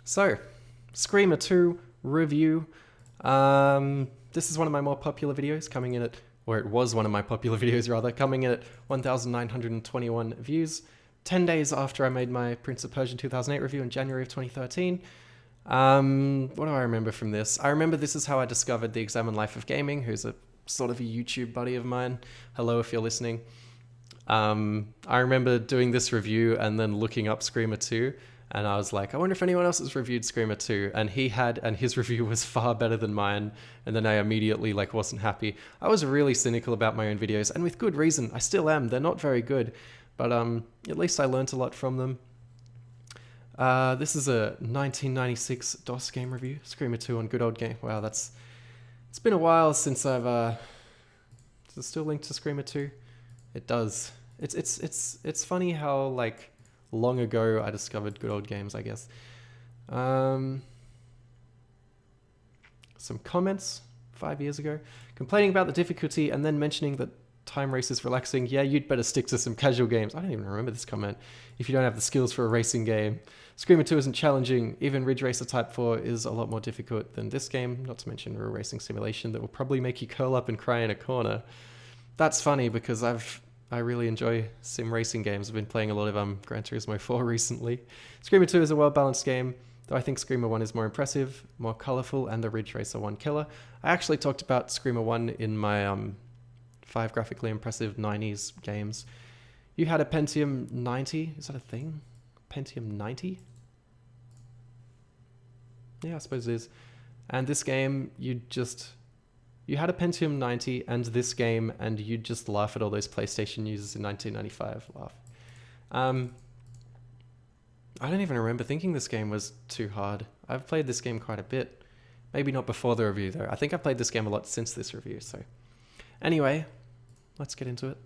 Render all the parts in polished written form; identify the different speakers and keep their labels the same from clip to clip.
Speaker 1: So, Screamer 2 review. This is one of my more popular videos, coming in at, or it was one of my popular videos rather, coming in at 1,921 views. 10 days after I made my Prince of Persia 2008 review in January of 2013. What do I remember from this? I remember this is how I discovered the Examine Life of Gaming, who's a sort of a YouTube buddy of mine. Hello if you're listening. I remember doing this review and then looking up Screamer 2, and I was like, I wonder if anyone else has reviewed Screamer 2, and he had, and his review was far better than mine, and then I immediately wasn't happy. I was really cynical about my own videos, and with good reason. I still am. They're not very good, but at least I learnt a lot from them. This is a 1996 DOS game review, Screamer 2 on Good Old Game. Wow, it's been a while since I've, does it still link to Screamer 2? It does. It's funny how, long ago I discovered Good Old Games, I guess. Some comments 5 years ago. Complaining about the difficulty and then mentioning that time race is relaxing. Yeah, you'd better stick to some casual games. I don't even remember this comment. If you don't have the skills for a racing game. Screamer 2 isn't challenging. Even Ridge Racer Type 4 is a lot more difficult than this game. Not to mention a racing simulation that will probably make you curl up and cry in a corner. That's funny because I really enjoy sim racing games. I've been playing a lot of Gran Turismo 4 recently. Screamer 2 is a well-balanced game, though I think Screamer 1 is more impressive, more colourful, and the Ridge Racer 1 killer. I actually talked about Screamer 1 in my 5 graphically impressive 90s games. You had a Pentium 90. Is that a thing? Pentium 90? Yeah, I suppose it is. And this game, you had a Pentium 90 and this game, and you'd just laugh at all those PlayStation users in 1995. Laugh. I don't even remember thinking this game was too hard. I've played this game quite a bit. Maybe not before the review, though. I think I've played this game a lot since this review, so... Anyway, let's get into it.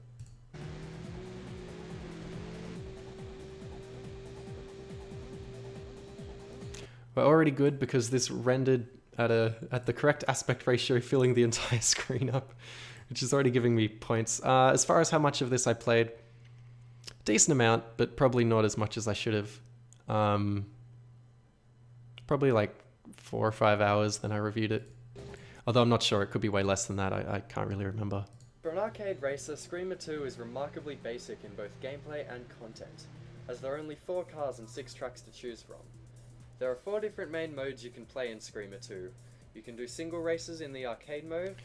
Speaker 1: We're already good because this rendered at the correct aspect ratio, filling the entire screen up, which is already giving me points. As far as how much of this I played, decent amount, but probably not as much as I should have. Probably 4 or 5 hours, then I reviewed it. Although I'm not sure, it could be way less than that, I can't really remember.
Speaker 2: For an arcade racer, Screamer 2 is remarkably basic in both gameplay and content, as there are only 4 cars and 6 tracks to choose from. There are 4 different main modes you can play in Screamer 2. You can do single races in the arcade mode.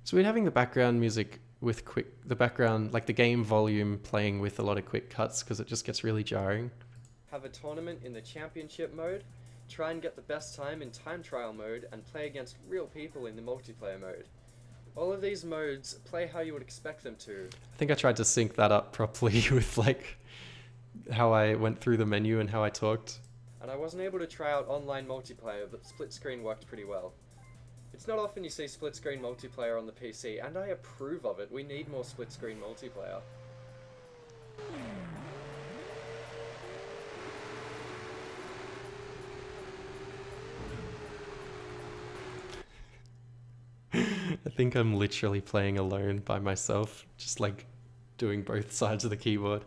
Speaker 1: So we're having the background music with the background, the game volume playing with a lot of quick cuts because it just gets really jarring.
Speaker 2: Have a tournament in the championship mode. Try and get the best time in time trial mode and play against real people in the multiplayer mode. All of these modes play how you would expect them to.
Speaker 1: I think I tried to sync that up properly with how I went through the menu and how I talked.
Speaker 2: And I wasn't able to try out online multiplayer, but split screen worked pretty well. It's not often you see split screen multiplayer on the PC, and I approve of it. We need more split screen multiplayer.
Speaker 1: I think I'm literally playing alone by myself, just doing both sides of the keyboard.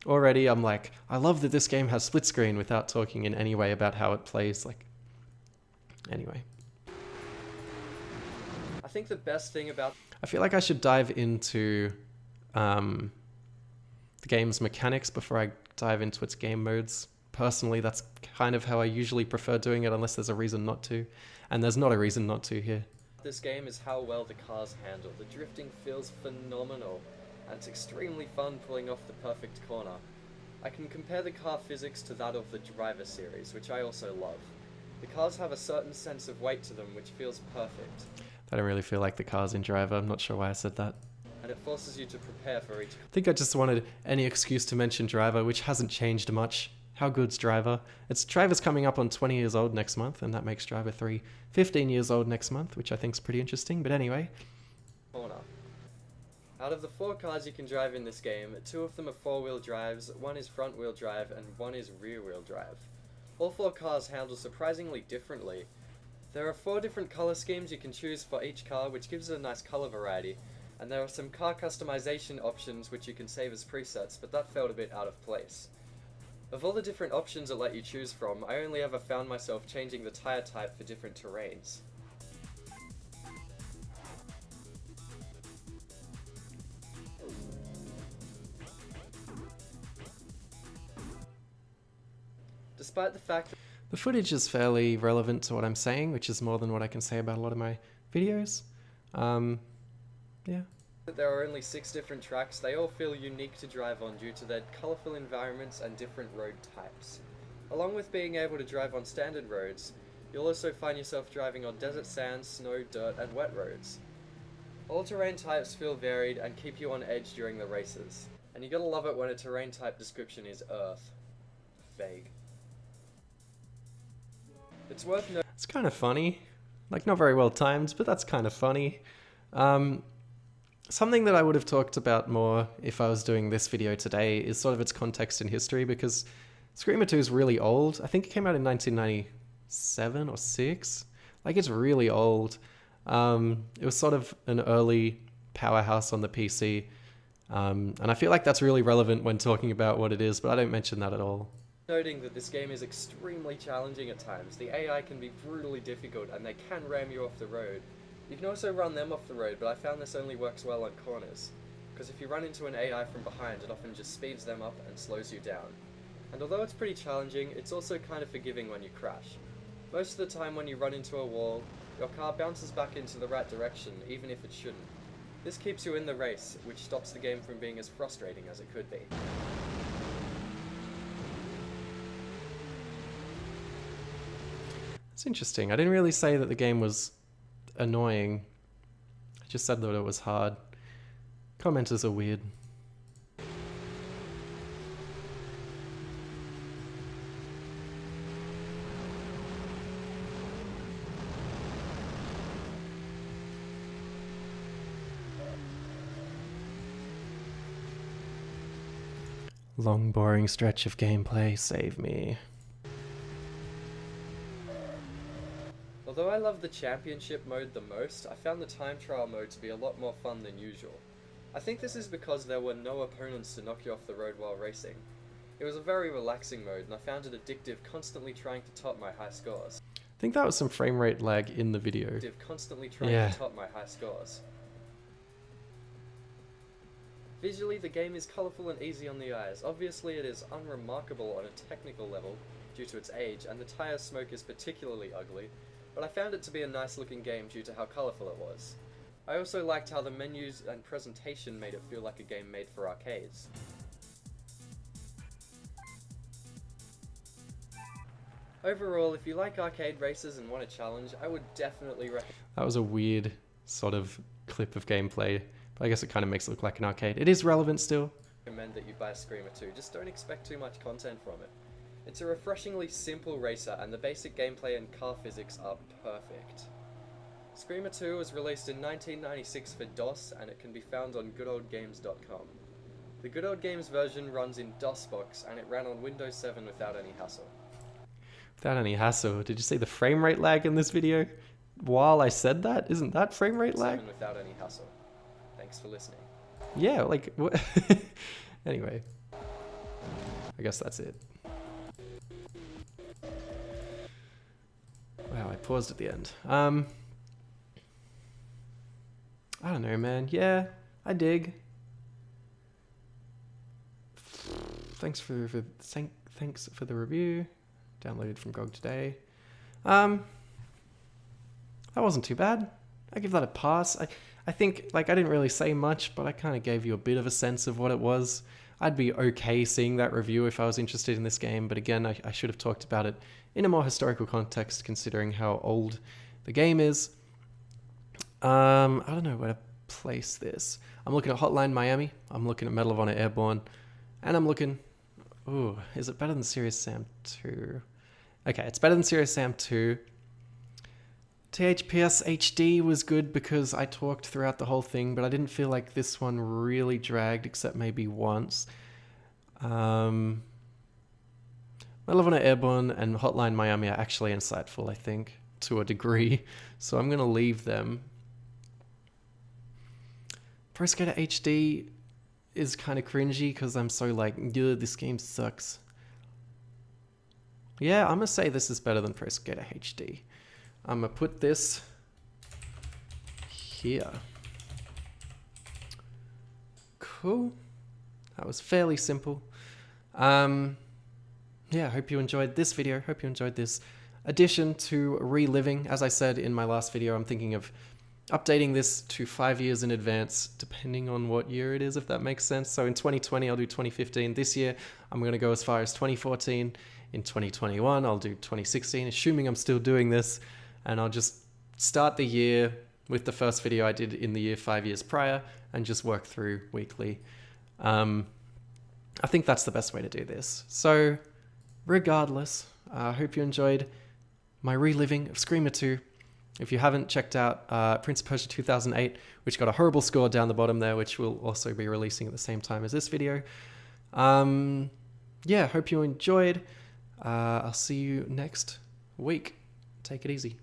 Speaker 1: Already I'm I love that this game has split screen without talking in any way about how it plays. Anyway.
Speaker 2: I think the best thing about...
Speaker 1: I feel like I should dive into the game's mechanics before I dive into its game modes. Personally, that's kind of how I usually prefer doing it, unless there's a reason not to. And there's not a reason not to here.
Speaker 2: This game is how well the cars handle. The drifting feels phenomenal, and it's extremely fun pulling off the perfect corner. I can compare the car physics to that of the Driver series, which I also love. The cars have a certain sense of weight to them, which feels perfect.
Speaker 1: I don't really feel like the cars in Driver. I'm not sure why I said that.
Speaker 2: And it forces you to prepare for each...
Speaker 1: I think I just wanted any excuse to mention Driver, which hasn't changed much. How good's Driver? Driver's coming up on 20 years old next month, and that makes Driver 3 15 years old next month, which I think's pretty interesting, but anyway.
Speaker 2: Corner. Out of the 4 cars you can drive in this game, 2 of them are 4-wheel drives, 1 is front-wheel drive, and 1 is rear-wheel drive. All 4 cars handle surprisingly differently. There are 4 different color schemes you can choose for each car, which gives it a nice color variety, and there are some car customization options which you can save as presets, but that felt a bit out of place. Of all the different options it let you choose from, I only ever found myself changing the tyre type for different terrains. Despite the fact that
Speaker 1: The footage is fairly relevant to what I'm saying, which is more than what I can say about a lot of my videos. Yeah.
Speaker 2: there are only 6 different tracks, they all feel unique to drive on due to their colourful environments and different road types. Along with being able to drive on standard roads, you'll also find yourself driving on desert sand, snow, dirt, and wet roads. All terrain types feel varied and keep you on edge during the races, and you gotta love it when a terrain type description is Earth. Vague. It's worth noting.
Speaker 1: It's kind of funny. Like, not very well timed, but that's kind of funny. Something that I would have talked about more if I was doing this video today is sort of its context in history, because Screamer 2 is really old. I think it came out in 1997 or 6. Like, it's really old. It was sort of an early powerhouse on the PC. And I feel like that's really relevant when talking about what it is, but I don't mention that at all.
Speaker 2: Noting that this game is extremely challenging at times. The AI can be brutally difficult and they can ram you off the road. You can also run them off the road, but I found this only works well on corners, because if you run into an AI from behind, it often just speeds them up and slows you down. And although it's pretty challenging, it's also kind of forgiving when you crash. Most of the time when you run into a wall, your car bounces back into the right direction, even if it shouldn't. This keeps you in the race, which stops the game from being as frustrating as it could be.
Speaker 1: It's interesting. I didn't really say that the game was annoying. I just said that it was hard. Commenters are weird. Long, boring stretch of gameplay, save me.
Speaker 2: Although I love the championship mode the most, I found the time trial mode to be a lot more fun than usual. I think this is because there were no opponents to knock you off the road while racing. It was a very relaxing mode, and I found it addictive constantly trying to top my high scores.
Speaker 1: I think that was some frame rate lag in the video.
Speaker 2: Constantly trying to top my high scores. Visually, the game is colourful and easy on the eyes. Obviously, it is unremarkable on a technical level due to its age, and the tyre smoke is particularly ugly, but I found it to be a nice looking game due to how colourful it was. I also liked how the menus and presentation made it feel like a game made for arcades. Overall, if you like arcade races and want a challenge, I would definitely recommend.
Speaker 1: That was a weird sort of clip of gameplay, but I guess it kind of makes it look like an arcade. It is relevant still.
Speaker 2: That you buy Screamer 2, just don't expect too much content from it. It's a refreshingly simple racer, and the basic gameplay and car physics are perfect. Screamer 2 was released in 1996 for DOS, and it can be found on goodoldgames.com. The Good Old Games version runs in DOSBox, and it ran on Windows 7 without any hassle.
Speaker 1: Without any hassle. Did you see the frame rate lag in this video? While I said that, isn't that frame rate lag?
Speaker 2: 7 without any hassle. Thanks for listening.
Speaker 1: Yeah, like, what? Anyway. I guess that's it. Wow, I paused at the end. I don't know, man. Yeah, I dig. Thanks for the review. Downloaded from GOG today. That wasn't too bad. I give that a pass. I think, like, I didn't really say much, but I kind of gave you a bit of a sense of what it was. I'd be okay seeing that review if I was interested in this game, but again, I should have talked about it in a more historical context, considering how old the game is. I don't know where to place this. I'm looking at Hotline Miami, I'm looking at Medal of Honor Airborne, and I'm looking... Ooh, is it better than Serious Sam 2? Okay, it's better than Serious Sam 2. THPS HD was good because I talked throughout the whole thing, but I didn't feel like this one really dragged, except maybe once. Medal of Honor Airborne and Hotline Miami are actually insightful, I think, to a degree, so I'm going to leave them. Pro Skater HD is kind of cringy because I'm so like, yeah, this game sucks. Yeah, I'm gonna say this is better than Pro Skater HD. I'm gonna put this here. Cool. That was fairly simple. Yeah, I hope you enjoyed this video. Hope you enjoyed this addition to Reliving. As I said in my last video, I'm thinking of updating this to 5 years in advance, depending on what year it is, if that makes sense. So in 2020, I'll do 2015. This year, I'm going to go as far as 2014. In 2021, I'll do 2016, assuming I'm still doing this. And I'll just start the year with the first video I did in the year 5 years prior and just work through weekly. I think that's the best way to do this. So regardless, I hope you enjoyed my reliving of Screamer 2. If you haven't checked out Prince of Persia 2008, which got a horrible score down the bottom there, which we'll also be releasing at the same time as this video. Yeah, hope you enjoyed. I'll see you next week. Take it easy.